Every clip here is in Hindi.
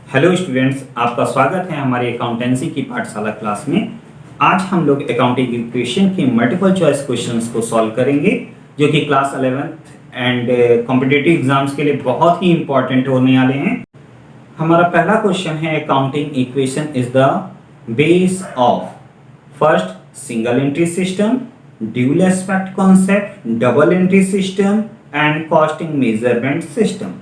हेलो स्टूडेंट्स, आपका स्वागत है हमारी अकाउंटेंसी की पाठशाला क्लास में। आज हम लोग अकाउंटिंग इक्वेशन के मल्टीपल चॉइस क्वेश्चंस को सॉल्व करेंगे, जो कि class 11th and competitive exams के लिए बहुत ही इंपॉर्टेंट होने वाले हैं। हमारा पहला क्वेश्चन है, accounting equation is the base of first single entry system, dual aspect concept, double entry system and costing measurement system.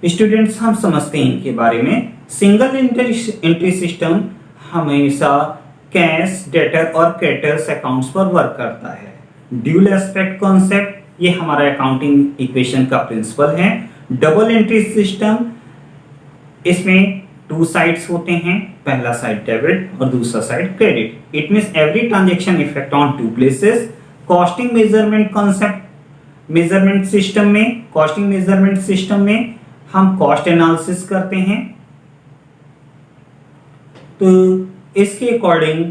Students, हम समझते हैं इनके बारे में। सिंगल एंट्री सिस्टम हमेशा कैश, डेटर और क्रेडिटर्स अकाउंट्स पर वर्क करता है। ड्यूल एस्पेक्ट कॉन्सेप्ट ये हमारा अकाउंटिंग इक्वेशन का प्रिंसिपल है। डबल एंट्री सिस्टम, इसमें टू साइड्स होते हैं, पहला साइड डेबिट और दूसरा side credit. It means every transaction effect on two places. Costing measurement concept, costing measurement system में हम कॉस्ट एनालिसिस करते हैं, तो इसके अकॉर्डिंग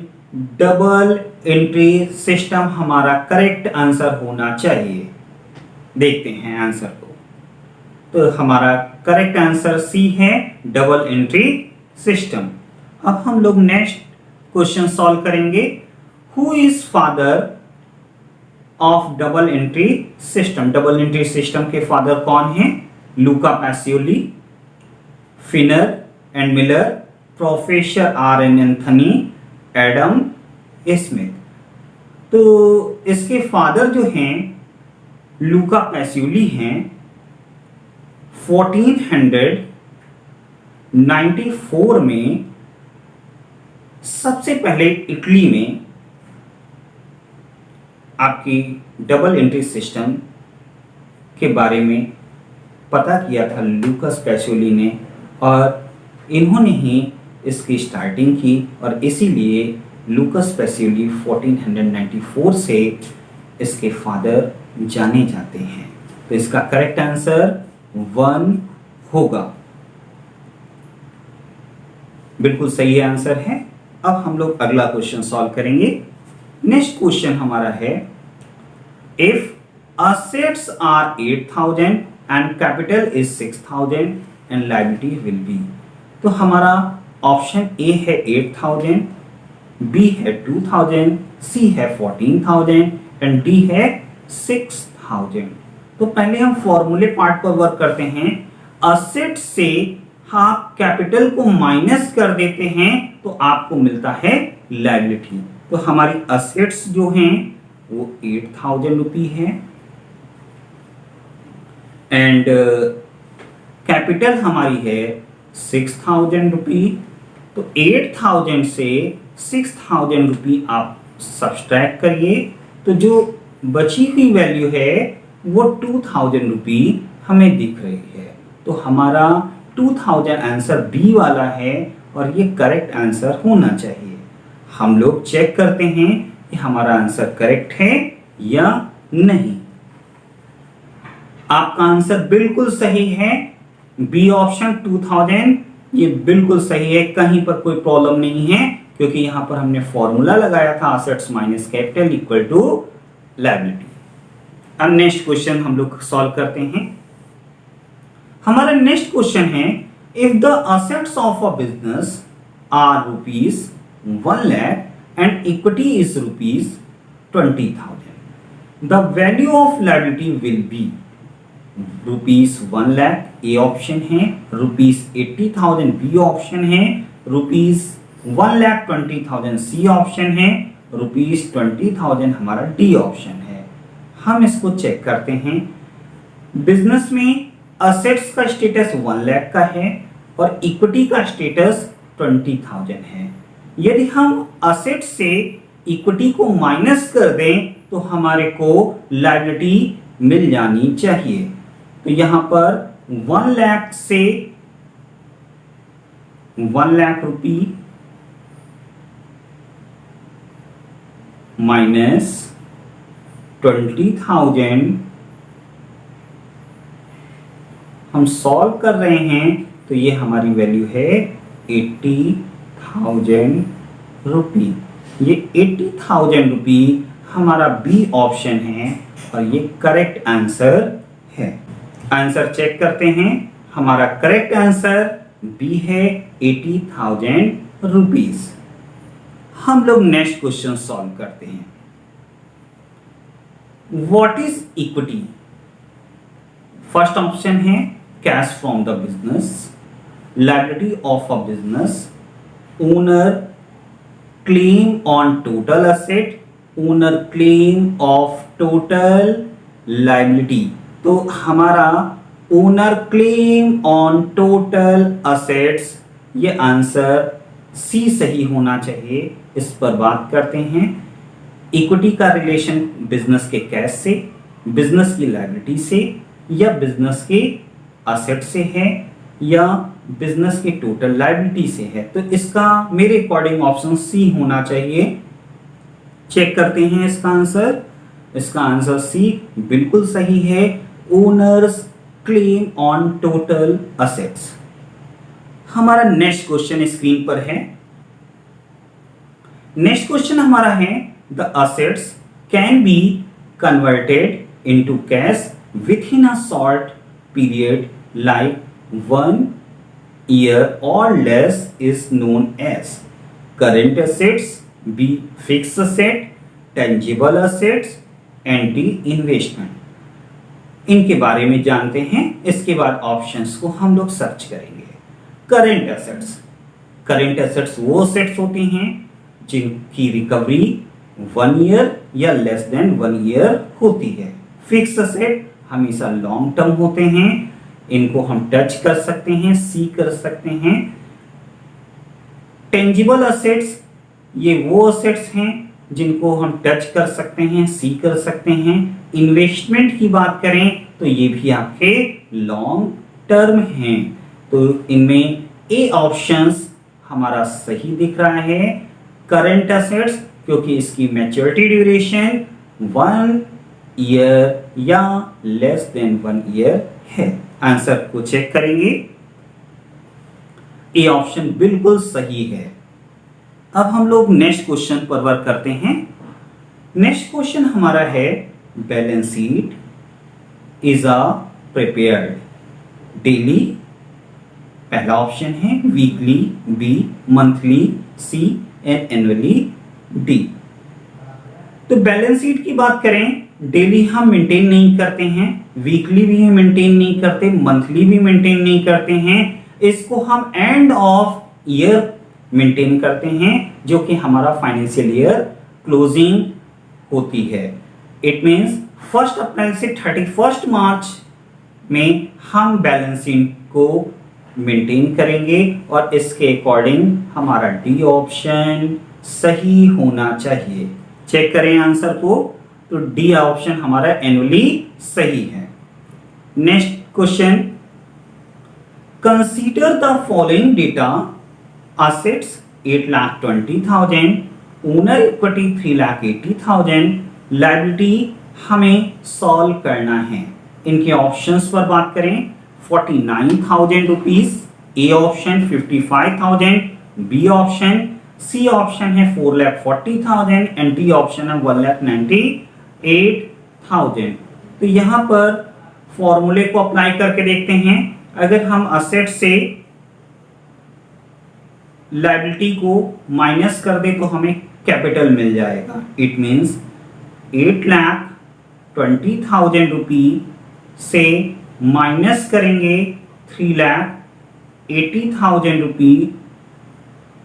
डबल एंट्री सिस्टम हमारा करेक्ट आंसर होना चाहिए। देखते हैं आंसर को, तो हमारा करेक्ट आंसर सी है, डबल एंट्री सिस्टम। अब हम लोग नेक्स्ट क्वेश्चन सॉल्व करेंगे। Who is father of double entry system? Double entry system के फादर कौन हैं? Luca Pacioli, Finer and Miller, professor R N Anthony, Adam Smith. तो इसके फादर जो हैं लूका पैसियोली हैं। 1494 में सबसे पहले इटली में आपकी डबल एंट्री सिस्टम के बारे में पता किया था लूकास पैसियोली ने, और इन्होंने ही इसकी स्टार्टिंग की, और इसीलिए लूकास पैसियोली 1494 से इसके फादर जाने जाते हैं। तो इसका करेक्ट आंसर 1 होगा। बिल्कुल सही आंसर है। अब हम लोग अगला क्वेश्चन सॉल्व करेंगे। नेक्स्ट क्वेश्चन हमारा है, if assets are 8000 and capital is 6000 and liability will be। तो हमारा ऑप्शन ए है 8000, बी है 2000, सी है 14000 एंड डी है 6000। तो पहले हम फॉर्मूले पार्ट पर वर्क करते हैं। असेट से आप कैपिटल को माइनस कर देते हैं तो आपको मिलता है लायबिलिटी। तो हमारी असेट्स जो हैं वो 8000 रुपी है एंड कैपिटल हमारी है 6000 रुपी। तो 8000 से 6000 रुपी आप सब्सट्रैक्ट करिए, तो जो बची हुई वैल्यू है वो 2000 रुपी हमें दिख रही है। तो हमारा 2000 आंसर बी वाला है और ये करेक्ट आंसर होना चाहिए। हम लोग चेक करते हैं कि हमारा आंसर करेक्ट है या नहीं। आपका आंसर बिल्कुल सही है, बी ऑप्शन 2000 ये बिल्कुल सही है, कहीं पर कोई प्रॉब्लम नहीं है, क्योंकि यहां पर हमने फॉर्मूला लगाया था assets minus capital equal to liability. अब नेक्स्ट क्वेश्चन हम लोग सॉल्व करते हैं। हमारा नेक्स्ट क्वेश्चन है, if the assets of a business are rupees 1 lakh and equity is rupees 20,000, the value of liability will be rupees 1 lakh A option है, रुपीज 80,000 बी ऑप्शन है, रुपीज 1,20,000 सी ऑप्शन है, रुपीज 20,000 हमारा डी ऑप्शन है। हम इसको चेक करते हैं। बिजनेस में असेट्स का स्टेटस 1 लाख का है और इक्विटी का स्टेटस 20,000 है। यदि हम असेट से इक्विटी को माइनस कर दें तो हमारे को लायबिलिटी मिल जानी चाहिए। तो यहां पर 1 लाख से 1 लाख रुपी माइनस 20,000 हम सॉल्व कर रहे हैं, तो ये हमारी वैल्यू है 80,000 रुपी। ये 80,000 रुपी हमारा बी ऑप्शन है और ये करेक्ट आंसर है। आंसर चेक करते हैं। हमारा करेक्ट आंसर बी है 80,000 रुपीज। हम लोग नेक्स्ट क्वेश्चन सॉल्व करते हैं। What is equity? First option है cash from the business, liability of a business, owner claim on total asset, owner claim of total liability. तो हमारा owner claim on total assets, ये आंसर सी सही होना चाहिए। इस पर बात करते हैं। इक्विटी का रिलेशन बिजनेस के कैश से, बिजनेस की लायबिलिटी से, या बिजनेस के असेट से है, या बिजनेस के टोटल लायबिलिटी से है। तो इसका मेरे अकॉर्डिंग ऑप्शन सी होना चाहिए। चेक करते हैं इसका आंसर। इसका आंसर सी बिल्कुल सही है। Owners claim on total assets. हमारा नेक्स्ट क्वेश्चन स्क्रीन पर है। नेक्स्ट क्वेश्चन हमारा है the assets can be converted into cash with in a short period like 1 year or less is known as current assets, B fixed asset, tangible assets, and D investment। इनके बारे में जानते हैं। इसके बाद ऑप्शंस को हम लोग सर्च करेंगे। करंट एसेट्स, करंट एसेट्स वो एसेट्स होते हैं जिनकी रिकवरी 1 ईयर या लेस देन 1 ईयर होती है। फिक्स एसेट हमेशा लॉन्ग टर्म होते हैं, इनको हम टच कर सकते हैं, सी कर सकते हैं। टेंजिबल असेट्स, ये वो असेट्स हैं जिनको हम टच कर सकते हैं, सी कर सकते हैं। इन्वेस्टमेंट की बात करें तो ये भी आपके लॉन्ग टर्म हैं। तो इनमें ए ऑप्शंस हमारा सही दिख रहा है, करंट असेट्स, क्योंकि इसकी मैच्योरिटी ड्यूरेशन 1 ईयर या लेस देन 1 ईयर है। आंसर को चेक करेंगे। ए ऑप्शन बिल्कुल सही है। अब हम लोग नेक्स्ट क्वेश्चन पर वर्क करते हैं। नेक्स्ट क्वेश्चन हमारा है balance sheet is a prepared daily, पहला ऑप्शन है, weekly, B monthly, C and annually, D. तो बैलेंस शीट की बात करें, डेली हम मेंटेन नहीं करते हैं, वीकली भी हम मेंटेन नहीं करते, मंथली भी मेंटेन नहीं करते हैं। इसको हम एंड ऑफ ईयर मेंटेन करते हैं, जो कि हमारा फाइनेंशियल ईयर क्लोजिंग होती है। इट मींस 1 अप्रैल से 31 मार्च में हम बैलेंस शीट को मेंटेन करेंगे और इसके अकॉर्डिंग हमारा डी ऑप्शन सही होना चाहिए। चेक करें आंसर को, तो डी ऑप्शन हमारा एनुअली सही है। Next question, consider the following data, assets 8,20,000, owner equity 3,80,000, liability हमें सॉल्व करना है। इनके ऑप्शंस पर बात करें, 49,000 rupees, A option 55,000, B option, C option है 4,40,000 एंड डी ऑप्शन है 1,98,000। तो यहां पर फॉर्मूले को अप्लाई करके देखते हैं। अगर हम असेट से लायबिलिटी को माइनस कर दे तो हमें कैपिटल मिल जाएगा। इट मींस 8,20,000 रुपी से माइनस करेंगे 3,80,000 रुपी,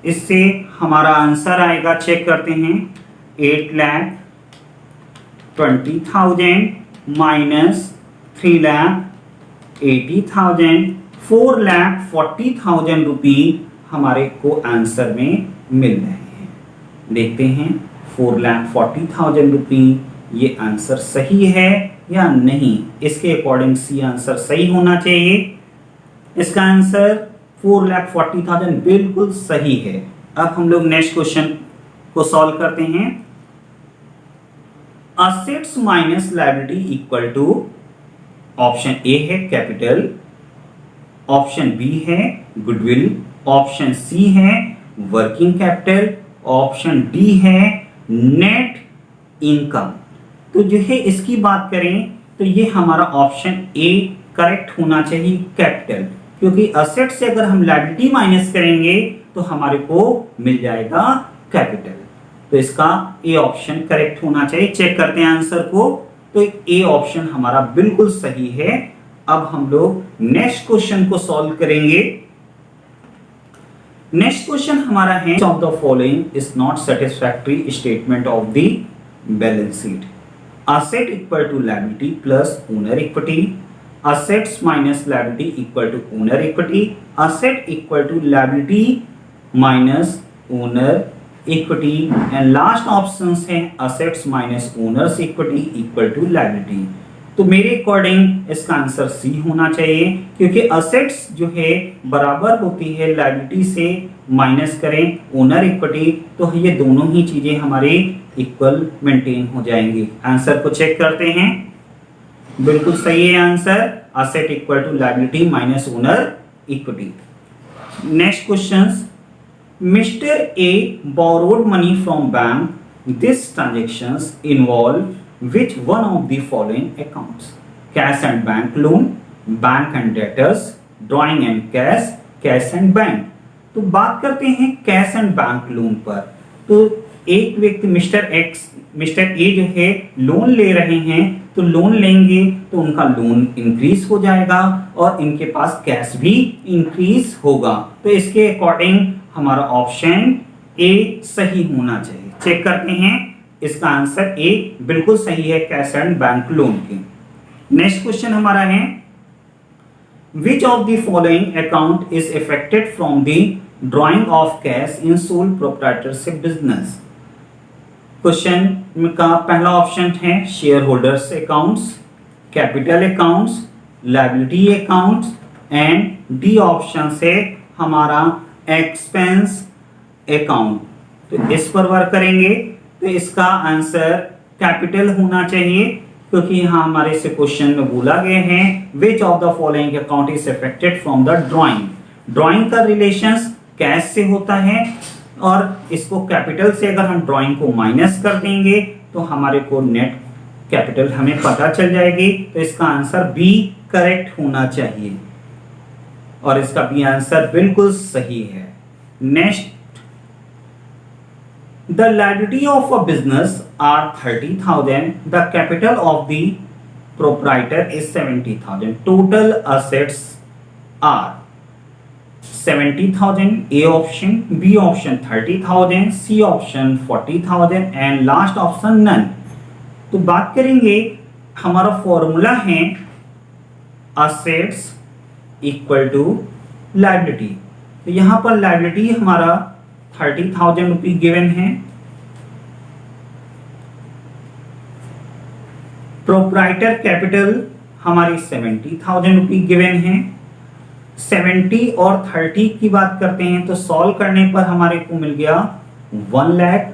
इससे हमारा आंसर आएगा, चेक करते हैं, 8,20,000 माइनस 3,80,000, 4,40,000 रुपी हमारे को आंसर में मिल रहे हैं। देखते हैं 4,40,000 रुपी ये आंसर सही है या नहीं। इसके अकॉर्डिंग सी आंसर सही होना चाहिए। इसका आंसर 4,40,000 बिल्कुल सही है। अब हम लोग नेक्स्ट क्वेश्चन को सॉल्व करते हैं। Assets minus liability equal to, option A है कैपिटल, ऑप्शन बी है गुडविल, ऑप्शन सी है वर्किंग कैपिटल, ऑप्शन डी है नेट इनकम। तो जो है इसकी बात करें तो ये हमारा ऑप्शन ए करेक्ट होना चाहिए, कैपिटल, क्योंकि असेट से अगर हम लायबिलिटी माइनस करेंगे तो हमारे को मिल जाएगा कैपिटल। तो इसका ए ऑप्शन करेक्ट होना चाहिए। चेक करते हैं आंसर को, तो ए ऑप्शन हमारा बिल्कुल सही है। अब हम लोग नेक्स्ट क्वेश्चन को सॉल्व करेंगे। नेक्स्ट क्वेश्चन हमारा है of the following is not satisfactory statement of the balance sheet. Asset equal to liability plus owner equity, assets minus liability equal to owner equity, asset equal to liability minus owner equity, and last options है assets minus owners equity equal to liability। तो मेरे अकॉर्डिंग इसका आंसर सी होना चाहिए, क्योंकि assets जो है बराबर होती है liability से माइनस करें ओनर इक्विटी, तो ये दोनों ही चीजें हमारे इक्वल मेंटेन हो जाएंगी। आंसर को चेक करते हैं, बिल्कुल सही है answer, asset equal to liability minus owner equity. Next questions, mister A borrowed money from bank, this transactions involve which one of the following accounts? Cash and bank loan, bank and debtors, drawing and cash, cash and bank. तो बात करते हैं कैश एंड बैंक लोन पर। तो एक व्यक्ति मिस्टर ए जो है लोन ले रहे हैं, तो लोन लेंगे तो उनका लोन इंक्रीज हो जाएगा और इनके पास कैश भी इंक्रीज होगा। तो इसके अकॉर्डिंग हमारा ऑप्शन ए सही होना चाहिए। चेक करते हैं, इसका आंसर ए बिल्कुल सही है कैश एंड बैंक लोन के। नेक्स्ट क्वेश्चन हमारा है, which of the following account is affected from the drawing of cash in sole proprietorship business? Question का पहला ऑप्शन है share holders accounts, capital accounts, liability accounts, and D option से हमारा एक्सपेंस अकाउंट। तो इस पर वर्क करेंगे, तो इसका आंसर कैपिटल होना चाहिए, क्योंकि यहाँ हमारे से क्वेश्चन में बोला गया है which of the following account is affected from the drawing. Drawing का रिलेशन कैश से होता है, और इसको कैपिटल से अगर हम ड्राइंग को माइनस कर देंगे तो हमारे को नेट कैपिटल हमें पता चल जाएगी। तो इसका आंसर बी करेक्ट होना चाहिए, और इसका बी आंसर बिल्कुल सही है। Next, the liability of a business are 30,000, the capital of the proprietor is 70,000, total assets are 70,000, A option, B option 30,000, C option 40,000 and last option none. तो बात करेंगे, हमारा फॉर्मूला है असेट्स इक्वल टू लायबिलिटी। तो यहां पर लायबिलिटी हमारा 30,000 रुपीज गिवन है, प्रोप्राइटर कैपिटल हमारी 70,000 रुपीज गिवन है। 70 और 30 की बात करते हैं तो सॉल्व करने पर हमारे को मिल गया 1 लाख।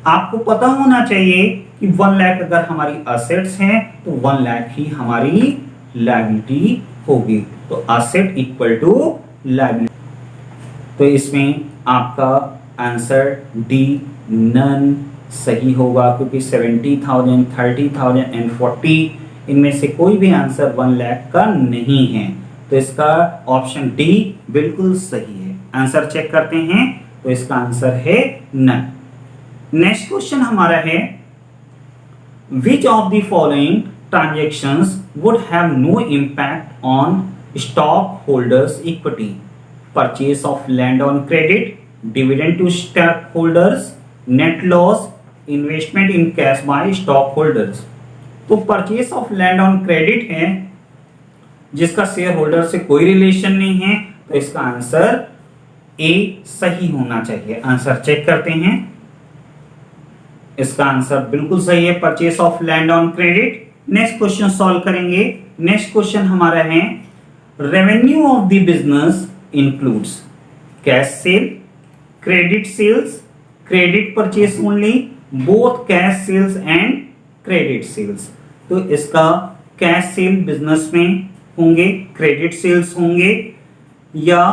आपको पता होना चाहिए कि 1 लाख अगर हमारी असेट्स हैं तो 1 लाख ही हमारी लायबिलिटी होगी। तो असेट इक्वल टू लायबिलिटी, तो इसमें आपका आंसर डी नन सही होगा, क्योंकि 70,000, 30,000 एंड 40 इनमें से कोई भी आंसर 1 लाख का नहीं है। तो इसका ऑप्शन डी बिल्कुल सही है। आंसर चेक करते हैं, तो इसका आंसर है नन। नेक्स्ट क्वेश्चन हमारा है, which of the following transactions would have no impact on stock holders equity? Purchase of land on credit, dividend to stock holders, net loss, investment in cash by stock holders. तो purchase of land on credit है, जिसका शेयर होल्डर से कोई रिलेशन नहीं है, तो इसका आंसर ए सही होना चाहिए। आंसर चेक करते हैं, इसका आंसर बिल्कुल सही है, purchase of land on credit. Next question solve करेंगे। नेक्स्ट क्वेश्चन हमारा है, revenue of the business includes cash sale, credit sales, credit purchase only, both cash sales and credit sales. तो इसका कैश सेल बिजनेस में होंगे, क्रेडिट सेल्स होंगे, या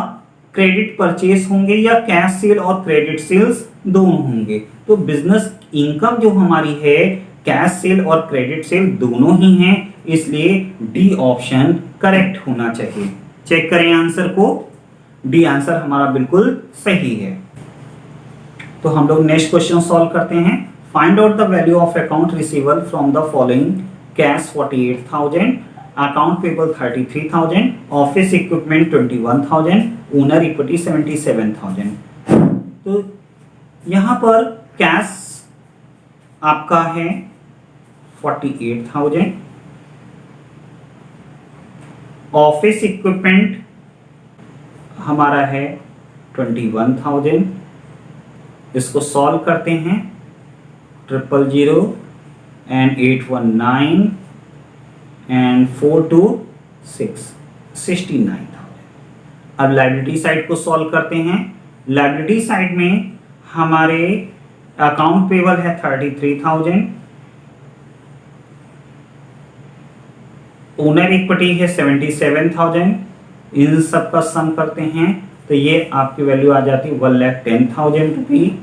क्रेडिट परचेस होंगे, या कैश सेल और क्रेडिट सेल्स दोनों होंगे। तो बिजनेस इनकम जो हमारी है कैश सेल और क्रेडिट सेल दोनों ही हैं, इसलिए डी ऑप्शन करेक्ट होना चाहिए। चेक करें आंसर को, डी आंसर हमारा बिल्कुल सही है। तो हम लोग नेक्स्ट क्वेश्चन सॉल्व करते हैं। Find out the value of account receivable from the following: cash 48,000, account payable 33,000, office equipment 21,000, owner equity 77,000। तो यहां पर कैश आपका है 48,000, ऑफिस इक्विपमेंट हमारा है 21,000। इसको सॉल्व करते हैं, 000 and 819 and 426 69,000। अब लायबिलिटी साइड को सॉल्व करते हैं। लायबिलिटी साइड में हमारे अकाउंट पेबल है 33,000, ओनर इक्विटी है 77,000। इन सब का सम करते हैं तो ये आपकी वैल्यू आ जाती है 1,10,000 रुपी।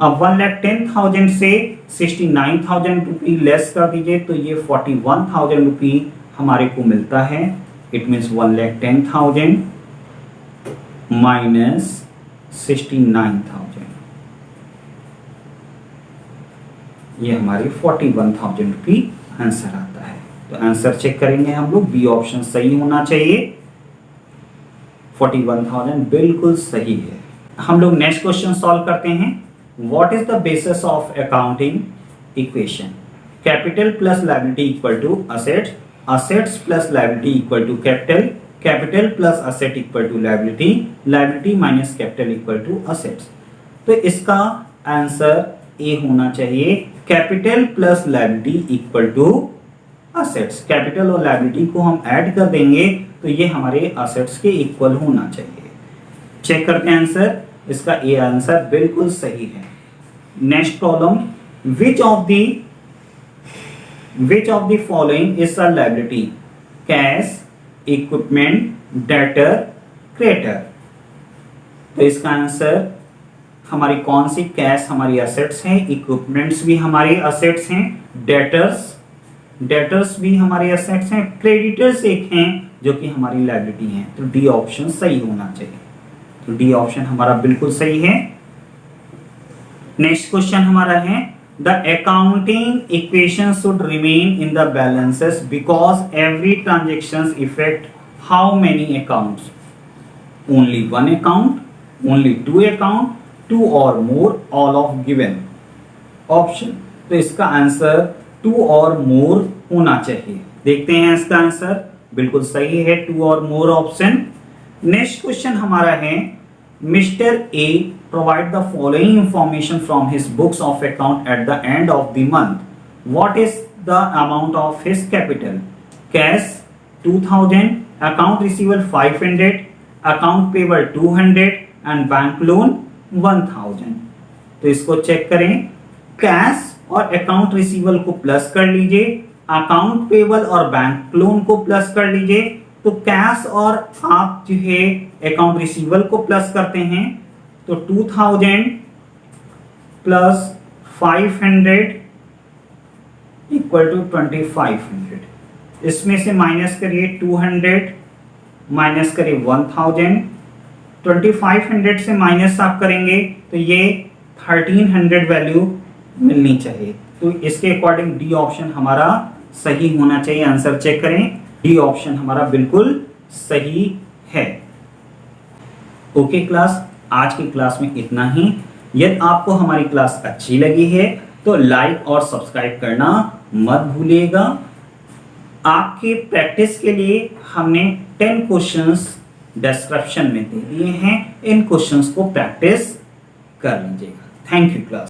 अब 1,10,000 से 69,000 रुपी लेस कर दीजिए तो ये 41,000 रुपी हमारे को मिलता है। इट मीन्स 1,10,000 माइनस 69,000, ये हमारी 41,000 रुपी आंसर आता है। तो आंसर चेक करेंगे हम लोग, बी ऑप्शन सही होना चाहिए, 41,000 बिल्कुल सही है। हम लोग नेक्स्ट क्वेश्चन सॉल्व करते हैं। What is the basis of accounting equation? Capital plus liability equal to assets, assets plus liability equal to capital, capital plus asset equal to liability, liability minus capital equal to assets. तो इसका आंसर ए होना चाहिए, capital plus liability equal to assets. Capital और लायबिलिटी को हम ऐड कर देंगे तो ये हमारे असेट्स के इक्वल होना चाहिए। चेक करते हैं आंसर, इसका ए आंसर बिल्कुल सही है। Next problem, which of the following is a liability? Cash, equipment, debtor, creditor. तो इसका आंसर हमारी कौन सी कैश हमारी असेट्स हैं, इक्विपमेंट्स भी हमारे असेट्स हैं, डेटर्स भी हमारे असेट्स हैं, क्रेडिटर्स एक हैं जो कि हमारी लायबिलिटी हैं। तो डी ऑप्शन सही होना चाहिए। तो डी ऑप्शन हमारा बिल्कुल सही है। नेक्स्ट क्वेश्चन हमारा है, the accounting equation should remain in the balances because every transaction effect how many accounts? Only one account, only two account, two or more, all of given option. तो इसका आंसर टू और मोर होना चाहिए। देखते हैं इसका आंसर, बिल्कुल सही है, to or more option. Next question हमारा है, mister A provide the following information from his books of account at the end of the month. What is the amount of his capital? Cash 2,000, account receivable 500, account payable 200 and bank loan 1,000। तो इसको चेक करें, कैश और अकाउंट रिसीवेबल को प्लस कर लीजिए, अकाउंट पेबल और बैंक लोन को प्लस कर लीजिए। तो कैश और आप जो है अकाउंट रिसीवेबल को प्लस करते हैं तो 2,000 प्लस 500 इक्वल टू 2,500। इसमें से माइनस करिए 200, माइनस करिए 1,000, 2,500 से माइनस आप करेंगे तो ये 1,300 वैल्यू मिलनी चाहिए। तो इसके अकॉर्डिंग डी ऑप्शन हमारा सही होना चाहिए। आंसर चेक करें, डी ऑप्शन हमारा बिल्कुल सही है। ओके क्लास, आज की क्लास में इतना ही। यदि आपको हमारी क्लास अच्छी लगी है तो लाइक और सब्सक्राइब करना मत भूलिएगा। आपके प्रैक्टिस के लिए हमने 10 क्वेश्चंस डिस्क्रिप्शन में दे दिए हैं, इन क्वेश्चंस को प्रैक्टिस कर लीजिएगा। Thank you class.